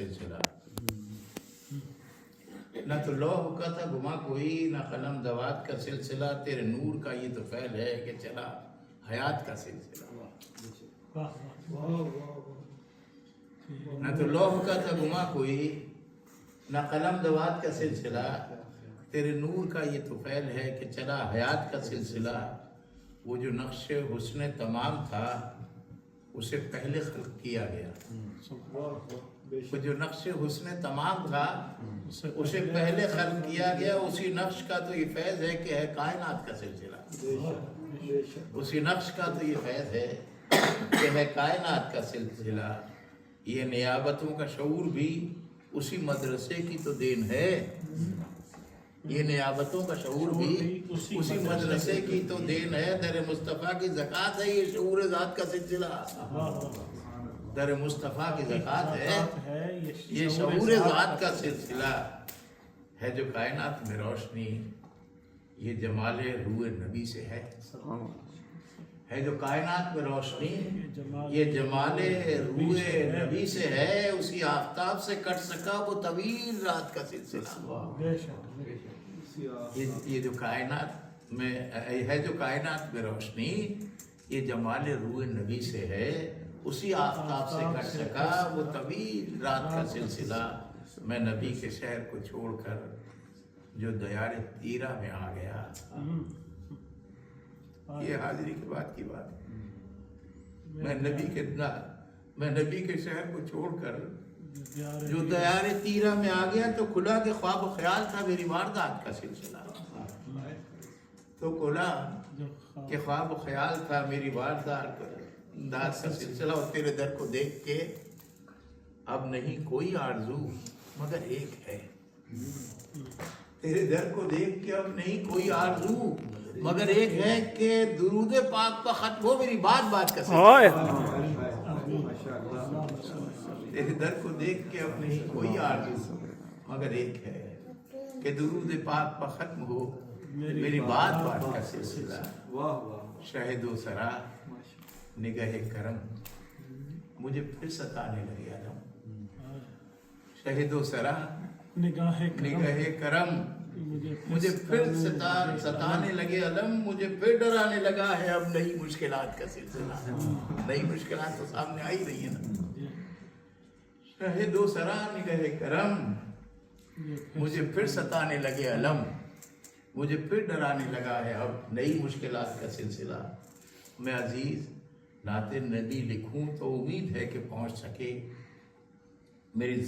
सिलसिला। न तो लौह का था गुमा कोई, न कलम दवात का सिलसिला, तेरे नूर का ये तो फैल है कि चला हयात का सिलसिला। न तो लौह का था गुमा कोई, न कलम दवात का सिलसिला, तेरे नूर का ये तो फैल है कि चला हयात का सिलसिला। वो जो नक्श हुस्न तमाम था उसे पहले खल्क किया गया। वो जो नक्श हुस्न तमाम था उसे पहले खल्क किया गया। उसी नक्श का तो ये फैज़ है कि है कायनात का सिलसिला। उसी नक्श का तो ये फैज़ है कि है कायनात का सिलसिला। ये नियाबतों का शऊर भी उसी मदरसे की तो देन है। ये नियाबतों का शऊर भी उसी मदरसे की तो देन है। दर मुस्तफ़ा की ज़कात है ये शऊर ज़ात का सिलसिला। दर मुस्तफ़ा की ज़कात है ये शऊर ज़ात का सिलसिला। है जो कायनात में रोशनी ये जमाले रूए नबी से है। है जो कायनात में रोशनी ये जमाले रूए नबी से है। उसी आफताब से कट सका वो तवील रात का सिलसिला। ये जो कायनात में है जो कायनात में रोशनी ये जमाले रूए नबी से है। उसी आफताब से कट सका वो तवील रात का सिलसिला। मैं नबी के शहर को छोड़कर जो दयार तीरा में आ गया। ये हाजिरी के बाद की बात है। मैं नबी के शहर को छोड़कर जो दयार तीरा में आ गया तो खुला के ख्वाब ख्याल था मेरी वारदात का सिलसिला। तो खुला के ख्वाब ख्याल था मेरी वारदात का सिलसिला। और तेरे दर को देख के अब नहीं कोई आरज़ू मगर एक है। तेरे दर को देख के अब नहीं कोई आरज़ू मगर एक है कि दुरूद पाक पर खत्म हो मेरी बात का सिलसिला। तेरे दर को देख के अब नहीं कोई आरज़ू मगर एक है कि दुरूद पाक पर खत्म हो मेरी बात का सिलसिला। शहीदो सरा निगाह करम मुझे फिर सताने लगे अलम। शहीदो सरा निगाह करम मुझे फिर सताने लगे अलम। मुझे फिर डराने लगा है अब नई मुश्किलात का सिलसिला। नई मुश्किलात तो सामने आ ही रही है ना। शहीदो सरा निगाह करम मुझे फिर सताने लगे अलम। मुझे फिर डराने लगा है अब नई मुश्किलात का सिलसिला। मैं अजीज नाते नबी लिखूं तो उम्मीद है कि पहुंच सके मेरी